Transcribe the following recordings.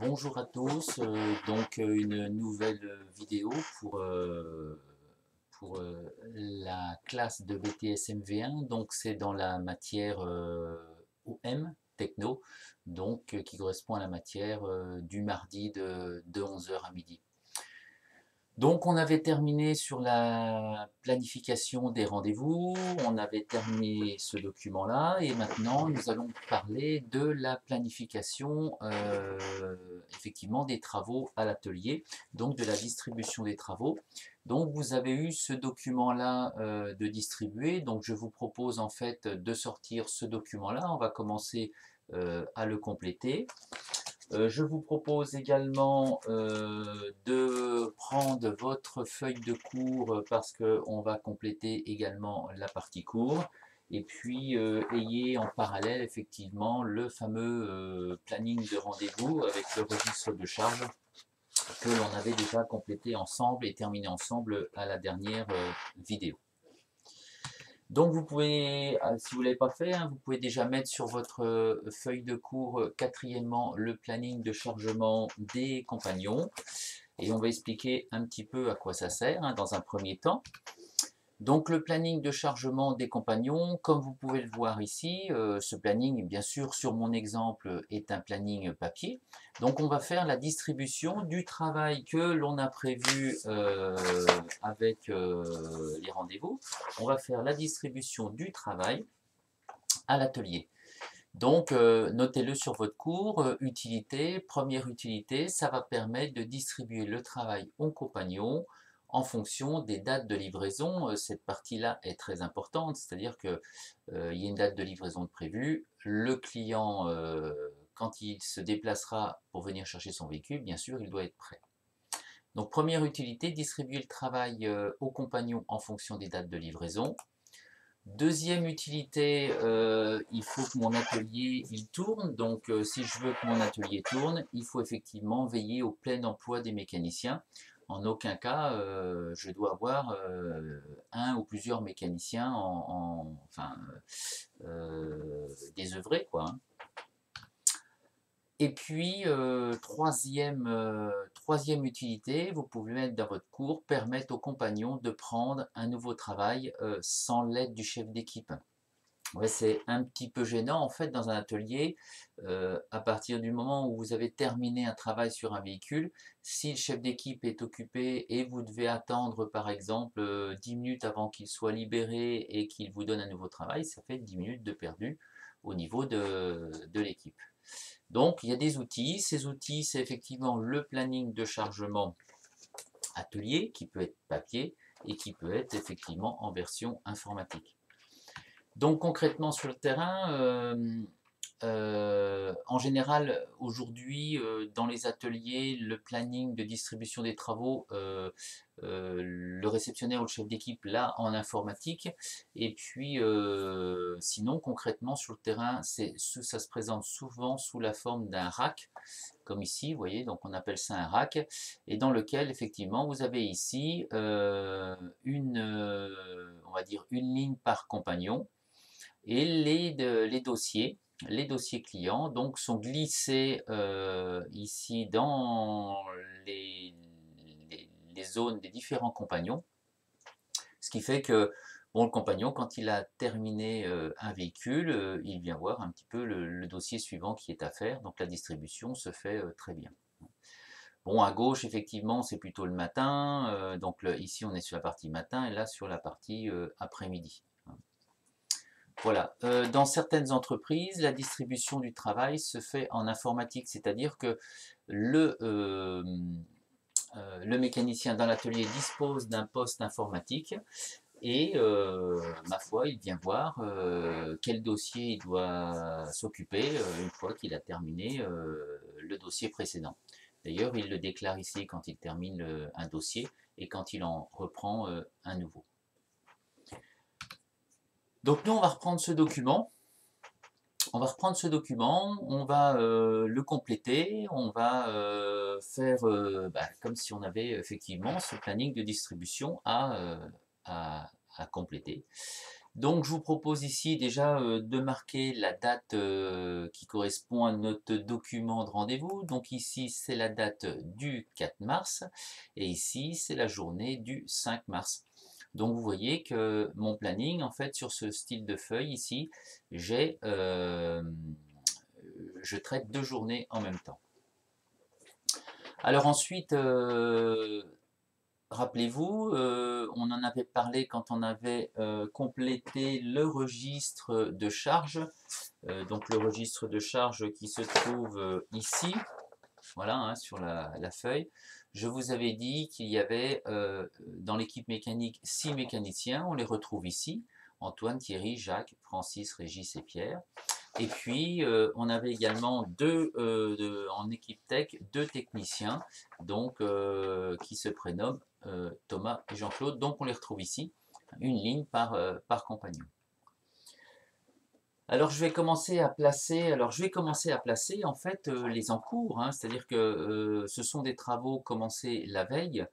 Bonjour à tous, une nouvelle vidéo pour la classe de BTS MV1, donc c'est dans la matière OM, Techno, qui correspond à la matière du mardi de 11 heures à midi. Donc on avait terminé sur la planification des rendez-vous, on avait terminé ce document-là et maintenant nous allons parler de la planification effectivement des travaux à l'atelier, donc de la distribution des travaux. Donc vous avez eu ce document-là de distribuer, donc je vous propose en fait de sortir ce document-là, on va commencer à le compléter. Je vous propose également de prendre votre feuille de cours parce qu'on va compléter également la partie cours. Et puis, ayez en parallèle effectivement le fameux planning de rendez-vous avec le registre de charge que l'on avait déjà complété ensemble et terminé ensemble à la dernière vidéo. Donc vous pouvez, si vous ne l'avez pas fait, vous pouvez déjà mettre sur votre feuille de cours, quatrièmement, le planning de chargement des compagnons. Et on va expliquer un petit peu à quoi ça sert dans un premier temps. Donc le planning de chargement des compagnons, comme vous pouvez le voir ici, ce planning, bien sûr, sur mon exemple, est un planning papier. Donc on va faire la distribution du travail que l'on a prévu avec les rendez-vous. On va faire la distribution du travail à l'atelier. Donc, notez-le sur votre cours, utilité, première utilité, ça va permettre de distribuer le travail aux compagnons en fonction des dates de livraison. Cette partie-là est très importante, c'est-à-dire qu'il y a une date de livraison de prévue. Le client, quand il se déplacera pour venir chercher son véhicule, bien sûr, il doit être prêt. Donc, première utilité, distribuer le travail aux compagnons en fonction des dates de livraison. Deuxième utilité, il faut que mon atelier il tourne. Donc, si je veux que mon atelier tourne, il faut effectivement veiller au plein emploi des mécaniciens. En aucun cas, je dois avoir un ou plusieurs mécaniciens désœuvrés, quoi. Et puis, troisième utilité, vous pouvez mettre dans votre cours, permettre aux compagnons de prendre un nouveau travail sans l'aide du chef d'équipe. Ouais, c'est un petit peu gênant en fait dans un atelier, à partir du moment où vous avez terminé un travail sur un véhicule, si le chef d'équipe est occupé et vous devez attendre par exemple 10 minutes avant qu'il soit libéré et qu'il vous donne un nouveau travail, ça fait 10 minutes de perdu au niveau de l'équipe. Donc il y a des outils, ces outils c'est effectivement le planning de chargement atelier qui peut être papier et qui peut être effectivement en version informatique. Donc concrètement sur le terrain, en général aujourd'hui dans les ateliers, le planning de distribution des travaux, le réceptionnaire ou le chef d'équipe l'a en informatique. Et puis sinon concrètement sur le terrain, ça se présente souvent sous la forme d'un rack, comme ici, vous voyez, donc on appelle ça un rack, et dans lequel effectivement vous avez ici on va dire une ligne par compagnon. Et les dossiers clients donc, sont glissés ici dans les zones des différents compagnons. Ce qui fait que bon, le compagnon, quand il a terminé un véhicule, il vient voir un petit peu le dossier suivant qui est à faire. Donc la distribution se fait très bien. Bon, à gauche, effectivement, c'est plutôt le matin. Ici, on est sur la partie matin et là, sur la partie après-midi. Voilà. Dans certaines entreprises, la distribution du travail se fait en informatique, c'est-à-dire que le mécanicien dans l'atelier dispose d'un poste informatique et, ma foi, il vient voir quel dossier il doit s'occuper une fois qu'il a terminé le dossier précédent. D'ailleurs, il le déclare ici quand il termine un dossier et quand il en reprend un nouveau. Donc nous, on va reprendre ce document. On va le compléter, on va faire comme si on avait effectivement ce planning de distribution à compléter. Donc je vous propose ici déjà de marquer la date qui correspond à notre document de rendez-vous. Donc ici c'est la date du 4 mars et ici c'est la journée du 5 mars. Donc vous voyez que mon planning, en fait, sur ce style de feuille ici, je traite 2 journées en même temps. Alors ensuite, rappelez-vous, on en avait parlé quand on avait complété le registre de charge. Donc le registre de charge qui se trouve ici, voilà, hein, sur la feuille. Je vous avais dit qu'il y avait dans l'équipe mécanique 6 mécaniciens, on les retrouve ici. Antoine, Thierry, Jacques, Francis, Régis et Pierre. Et puis, on avait également en équipe tech, 2 techniciens, donc, qui se prénomment Thomas et Jean-Claude. Donc, on les retrouve ici, une ligne par compagnon. Alors, je vais commencer à placer, en fait les encours, hein, c'est-à-dire que ce sont des travaux commencés la veille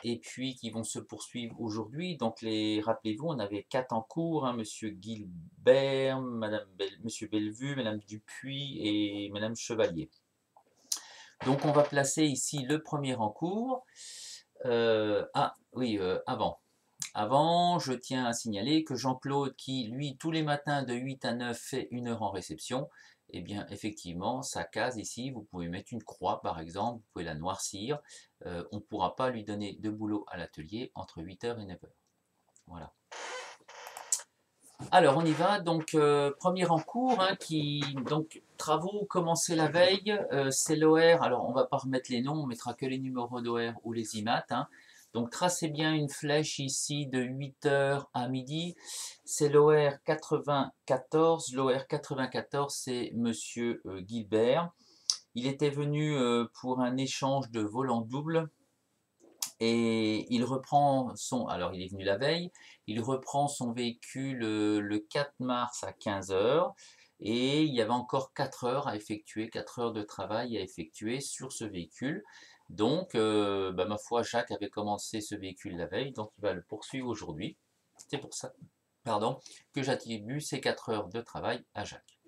et puis qui vont se poursuivre aujourd'hui. Donc, rappelez-vous, on avait 4 en cours, hein, Monsieur Gilbert, Monsieur Bellevue, Madame Dupuis et Madame Chevalier. Donc, on va placer ici le premier en cours. Avant, je tiens à signaler que Jean-Claude, qui lui, tous les matins de 8 à 9, fait 1 heure en réception, eh bien, effectivement, sa case ici, vous pouvez mettre une croix, par exemple, vous pouvez la noircir. On ne pourra pas lui donner de boulot à l'atelier entre 8 h et 9 h. Voilà. Alors, on y va. Donc, premier en cours, hein, donc, travaux commencés la veille, c'est l'OR. Alors, on ne va pas remettre les noms, on mettra que les numéros d'OR ou les IMAT. Hein. Donc, tracez bien une flèche ici de 8 h à midi. C'est l'OR 94. L'OR 94, c'est Monsieur Gilbert. Il était venu pour un échange de volant double. Et il reprend alors il est venu la veille, il reprend son véhicule le 4 mars à 15 h et il y avait encore 4 heures à effectuer, 4 heures de travail à effectuer sur ce véhicule. Donc, ma foi, Jacques avait commencé ce véhicule la veille, donc il va le poursuivre aujourd'hui. C'est pour ça, pardon, que j'attribue ces 4 heures de travail à Jacques.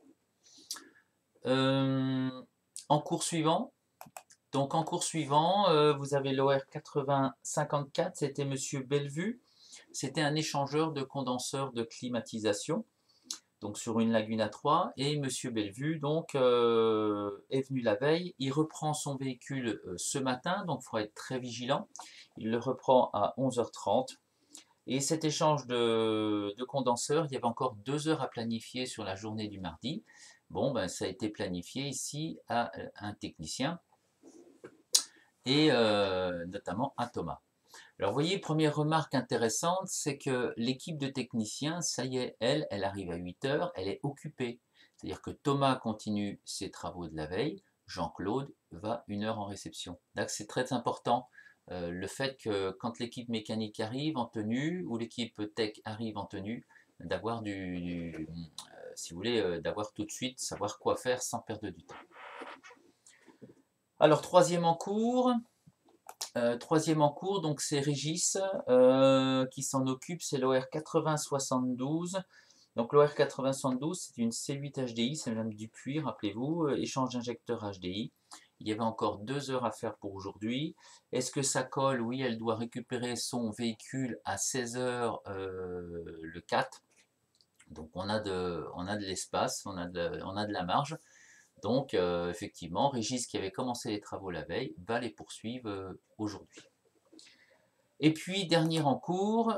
En cours suivant, donc en cours suivant, vous avez l'OR 8054, c'était Monsieur Bellevue. C'était un échangeur de condenseurs de climatisation, donc sur une lagune à 3. Et Monsieur Bellevue donc, est venu la veille. Il reprend son véhicule ce matin, donc il faudra être très vigilant. Il le reprend à 11 h 30. Et cet échange de condenseurs, il y avait encore 2 heures à planifier sur la journée du mardi. Bon, ben, ça a été planifié ici à un technicien et notamment à Thomas. Alors vous voyez, première remarque intéressante, c'est que l'équipe de techniciens, ça y est, elle arrive à 8 h, elle est occupée. C'est-à-dire que Thomas continue ses travaux de la veille, Jean-Claude va 1 heure en réception. Donc c'est très important, le fait que quand l'équipe mécanique arrive en tenue, ou l'équipe tech arrive en tenue, d'avoir si vous voulez, d'avoir tout de suite, savoir quoi faire sans perdre du temps. Alors troisième en cours, donc c'est Régis qui s'en occupe, c'est l'OR 8072. Donc l'OR 8072, c'est une C8 HDI, c'est Madame Dupuis, rappelez-vous, échange d'injecteur HDI. Il y avait encore 2 heures à faire pour aujourd'hui. Est-ce que ça colle? Oui, elle doit récupérer son véhicule à 16 h le 4. Donc on a de l'espace, on a de la marge. Donc, effectivement, Régis, qui avait commencé les travaux la veille, va les poursuivre aujourd'hui. Et puis, dernier en cours,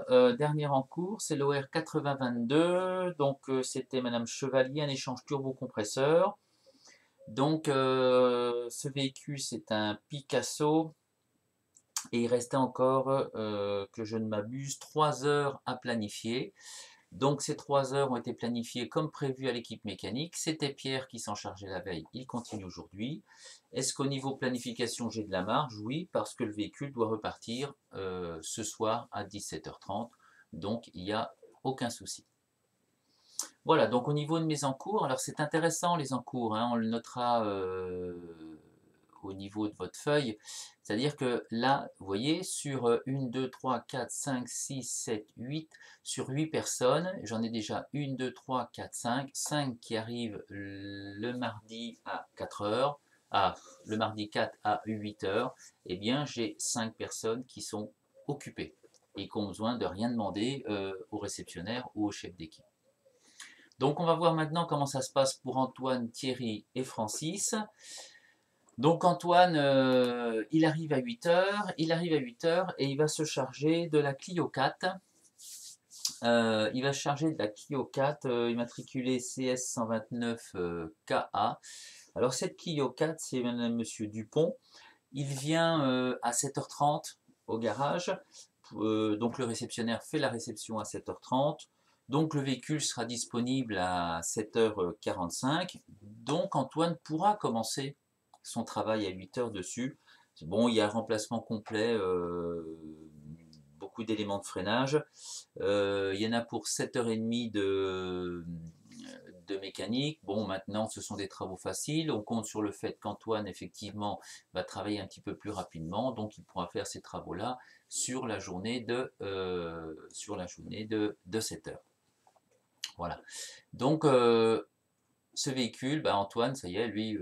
c'est l'OR 8022. Donc, c'était Madame Chevalier, un échange turbocompresseur. Donc, ce véhicule, c'est un Picasso. Et il restait encore, que je ne m'abuse, 3 heures à planifier. Donc ces 3 heures ont été planifiées comme prévu à l'équipe mécanique. C'était Pierre qui s'en chargeait la veille, il continue aujourd'hui. Est-ce qu'au niveau planification j'ai de la marge? Oui, parce que le véhicule doit repartir ce soir à 17 h 30. Donc il n'y a aucun souci. Voilà, donc au niveau de mes encours, alors c'est intéressant les encours, hein, on le notera au niveau de votre feuille. C'est-à-dire que là, vous voyez, sur 1, 2, 3, 4, 5, 6, 7, 8, sur 8 personnes, j'en ai déjà 1, 2, 3, 4, 5 qui arrivent le mardi à 4 heures, le mardi 4 à 8 heures, eh bien j'ai 5 personnes qui sont occupées et qui ont besoin de rien demander au réceptionnaire ou au chef d'équipe. Donc on va voir maintenant comment ça se passe pour Antoine, Thierry et Francis. Donc Antoine, il arrive à 8 heures, et il va se charger de la Clio 4. Il va se charger de la Clio 4 immatriculée CS 129 KA. Alors cette Clio 4, c'est monsieur Dupont. Il vient à 7h30 au garage. Donc le réceptionnaire fait la réception à 7h30. Donc le véhicule sera disponible à 7h45. Donc Antoine pourra commencer son travail à 8h dessus. Bon, il y a un remplacement complet, beaucoup d'éléments de freinage. Il y en a pour 7h30 de mécanique. Bon, maintenant, ce sont des travaux faciles. On compte sur le fait qu'Antoine, effectivement, va travailler un petit peu plus rapidement. Donc, il pourra faire ces travaux-là sur la journée de 7 heures. Voilà. Donc, ce véhicule, Antoine, ça y est, lui,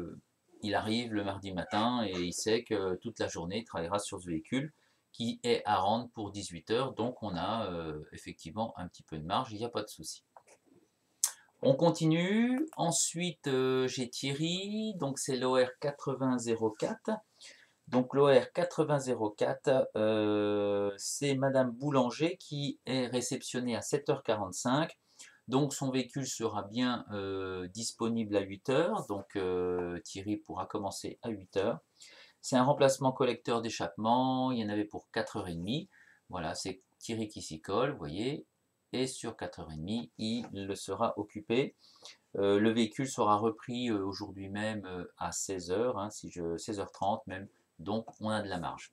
il arrive le mardi matin et il sait que toute la journée, il travaillera sur ce véhicule qui est à rendre pour 18 heures. Donc, on a effectivement un petit peu de marge, il n'y a pas de souci. On continue. Ensuite, j'ai Thierry, donc c'est l'OR 8004. Donc l'OR 8004, c'est Madame Boulanger qui est réceptionnée à 7h45. Donc son véhicule sera bien disponible à 8h. Donc Thierry pourra commencer à 8h. C'est un remplacement collecteur d'échappement. Il y en avait pour 4h30. Voilà, c'est Thierry qui s'y colle, vous voyez. Et sur 4h30, il le sera occupé. Le véhicule sera repris aujourd'hui même à 16h, hein, 16h30 même. Donc on a de la marge.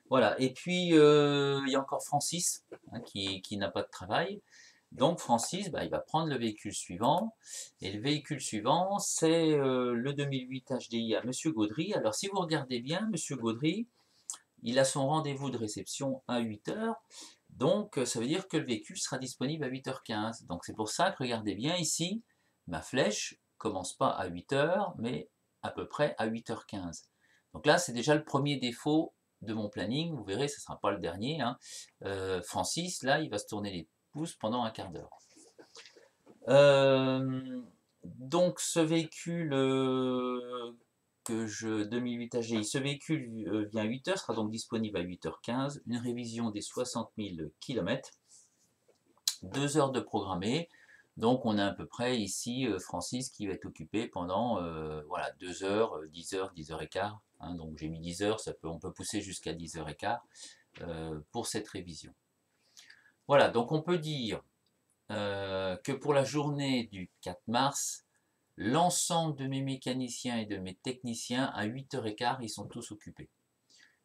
Voilà, et puis il y a encore Francis hein, qui n'a pas de travail. Donc Francis, il va prendre le véhicule suivant. Et le véhicule suivant, c'est le 2008 HDI à Monsieur Gaudry. Alors si vous regardez bien, Monsieur Gaudry, il a son rendez-vous de réception à 8h. Donc ça veut dire que le véhicule sera disponible à 8h15. Donc c'est pour ça que regardez bien ici, ma flèche commence pas à 8h, mais à peu près à 8h15. Donc là, c'est déjà le premier défaut de mon planning. Vous verrez, ce ne sera pas le dernier. Hein. Francis, là, il va se tourner les pouces pendant un quart d'heure. Donc ce véhicule 2008 AGI, ce véhicule vient à 8h, sera donc disponible à 8h15. Une révision des 60 000 km. 2 heures de programmé. Donc on a à peu près ici Francis qui va être occupé pendant 2 heures, 10 heures, 10 heures et quart. Hein, donc j'ai mis 10 heures, on peut pousser jusqu'à 10 heures et quart pour cette révision. Voilà, donc on peut dire que pour la journée du 4 mars, l'ensemble de mes mécaniciens et de mes techniciens à 8h15, ils sont tous occupés.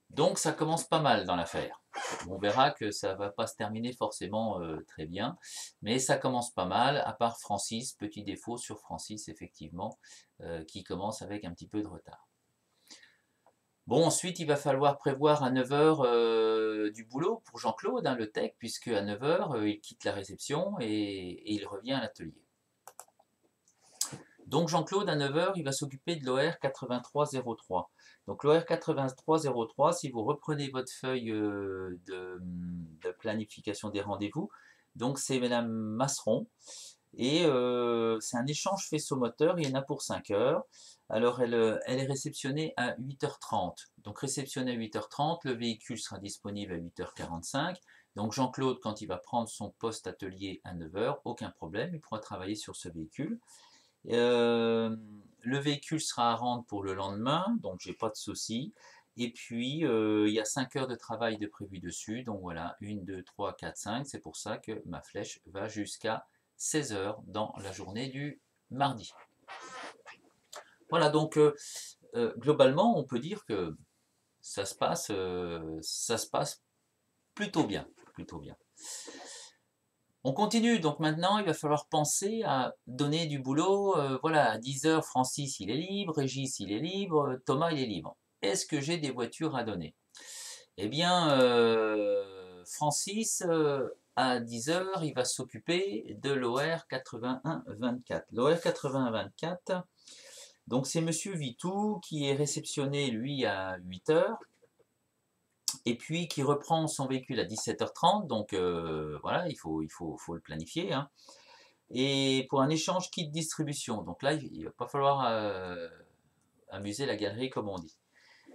Donc ça commence pas mal dans l'affaire. On verra que ça ne va pas se terminer forcément très bien, mais ça commence pas mal, à part Francis, petit défaut sur Francis effectivement, qui commence avec un petit peu de retard. Bon, ensuite il va falloir prévoir à 9h du boulot pour Jean-Claude, hein, le tech, puisque à 9h il quitte la réception et il revient à l'atelier. Donc Jean-Claude, à 9h, il va s'occuper de l'OR 8303. Donc l'OR 8303, si vous reprenez votre feuille de planification des rendez-vous, donc c'est Madame Masseron. Et c'est un échange faisceau-moteur, il y en a pour 5 heures. Alors elle est réceptionnée à 8h30. Donc réceptionnée à 8h30, le véhicule sera disponible à 8h45. Donc Jean-Claude, quand il va prendre son poste atelier à 9h, aucun problème, il pourra travailler sur ce véhicule. Le véhicule sera à rendre pour le lendemain, donc j'ai pas de souci. Et puis il y a 5 heures de travail de prévu dessus, donc voilà, 1, 2, 3, 4, 5. C'est pour ça que ma flèche va jusqu'à 16 heures dans la journée du mardi. Voilà, donc globalement, on peut dire que ça se passe plutôt bien, plutôt bien. On continue, donc maintenant il va falloir penser à donner du boulot. Voilà, à 10 heures, Francis il est libre, Régis il est libre, Thomas il est libre. Est-ce que j'ai des voitures à donner? Eh bien, Francis, à 10 heures, il va s'occuper de l'OR 8124. L'OR 8124, donc c'est Monsieur Vitou qui est réceptionné, lui, à 8 heures, et puis qui reprend son véhicule à 17h30, donc voilà, il faut le planifier, hein. Et pour un échange kit distribution, donc là, il ne va pas falloir amuser la galerie, comme on dit.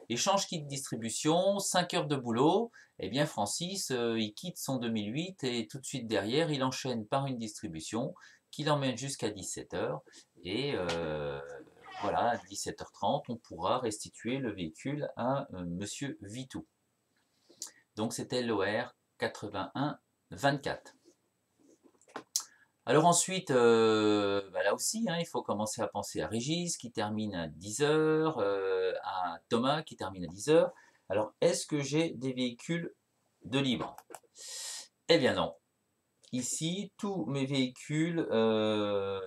Échange kit distribution, 5 heures de boulot, eh bien Francis, il quitte son 2008 et tout de suite derrière, il enchaîne par une distribution qui l'emmène jusqu'à 17 heures. Et voilà, à 17h30, on pourra restituer le véhicule à Monsieur Vitou. Donc c'était l'OR 8124. Alors ensuite, là aussi, hein, il faut commencer à penser à Régis qui termine à 10 heures, à Thomas qui termine à 10 heures. Alors, est-ce que j'ai des véhicules de libre? Eh bien non. Ici, tous mes véhicules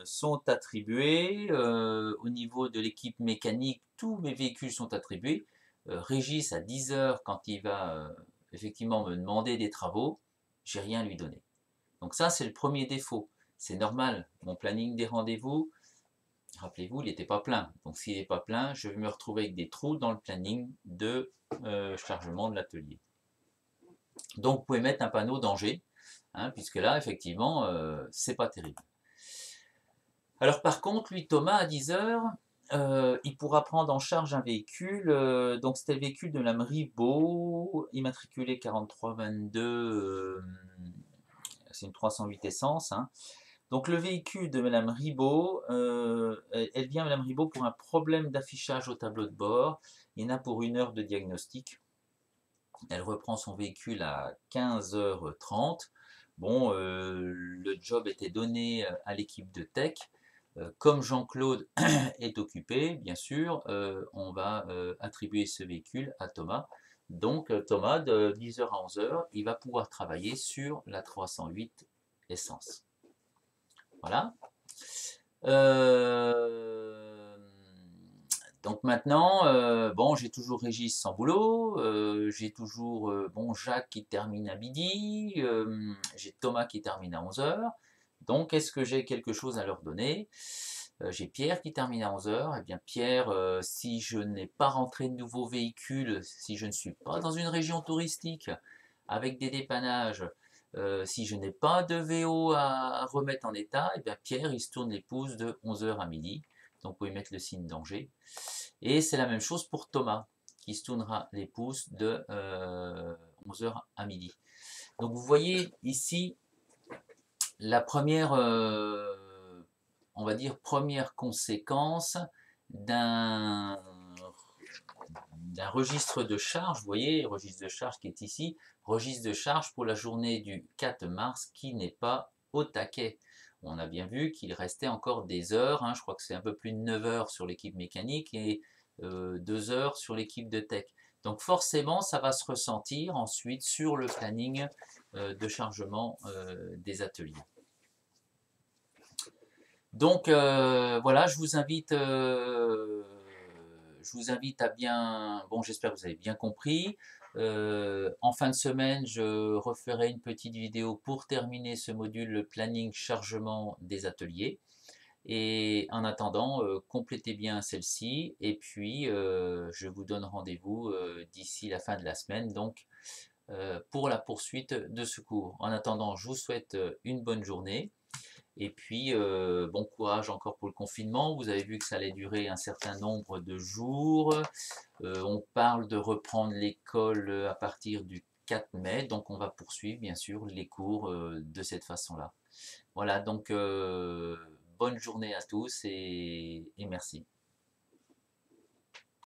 sont attribués. Au niveau de l'équipe mécanique, tous mes véhicules sont attribués. Régis, à 10 heures, quand il va effectivement me demander des travaux, j'ai rien à lui donner. Donc ça, c'est le premier défaut. C'est normal, mon planning des rendez-vous, rappelez-vous, il n'était pas plein. Donc s'il n'est pas plein, je vais me retrouver avec des trous dans le planning de chargement de l'atelier. Donc vous pouvez mettre un panneau danger, hein, puisque là, effectivement, c'est pas terrible. Alors par contre, lui, Thomas, à 10 heures, il pourra prendre en charge un véhicule. Donc c'était le véhicule de Mme Ribot, immatriculé 4322, c'est une 308 essence, hein. Donc le véhicule de Madame Ribot, elle vient Madame Ribot pour un problème d'affichage au tableau de bord. Il y en a pour 1 heure de diagnostic. Elle reprend son véhicule à 15h30. Bon, le job était donné à l'équipe de tech. Comme Jean-Claude est occupé, bien sûr, on va attribuer ce véhicule à Thomas. Donc Thomas, de 10h à 11h, il va pouvoir travailler sur la 308 essence. Voilà. Donc maintenant, bon, j'ai toujours Régis sans boulot, j'ai toujours bon, Jacques qui termine à midi, j'ai Thomas qui termine à 11 heures. Donc, est-ce que j'ai quelque chose à leur donner? J'ai Pierre qui termine à 11 heures. Eh bien, Pierre, si je n'ai pas rentré de nouveaux véhicules, si je ne suis pas dans une région touristique avec des dépannages, si je n'ai pas de VO à remettre en état, eh bien Pierre, il se tourne les pouces de 11 heures à midi. Donc, vous pouvez mettre le signe danger. Et c'est la même chose pour Thomas, qui se tournera les pouces de 11 heures à midi. Donc, vous voyez ici la première, on va dire, première conséquence d'un registre de charge. Vous voyez, registre de charge qui est ici, registre de charge pour la journée du 4 mars qui n'est pas au taquet. On a bien vu qu'il restait encore des heures, hein, je crois que c'est un peu plus de 9 heures sur l'équipe mécanique et 2 heures sur l'équipe de tech. Donc forcément, ça va se ressentir ensuite sur le planning de chargement des ateliers. Donc voilà, je vous invite à bien, bon j'espère que vous avez bien compris. En fin de semaine, je referai une petite vidéo pour terminer ce module planning chargement des ateliers. Et en attendant, complétez bien celle-ci et puis je vous donne rendez-vous d'ici la fin de la semaine donc pour la poursuite de ce cours. En attendant, je vous souhaite une bonne journée. Et puis, bon courage encore pour le confinement. Vous avez vu que ça allait durer un certain nombre de jours. On parle de reprendre l'école à partir du 4 mai. Donc, on va poursuivre, bien sûr, les cours de cette façon-là. Voilà, donc bonne journée à tous et merci.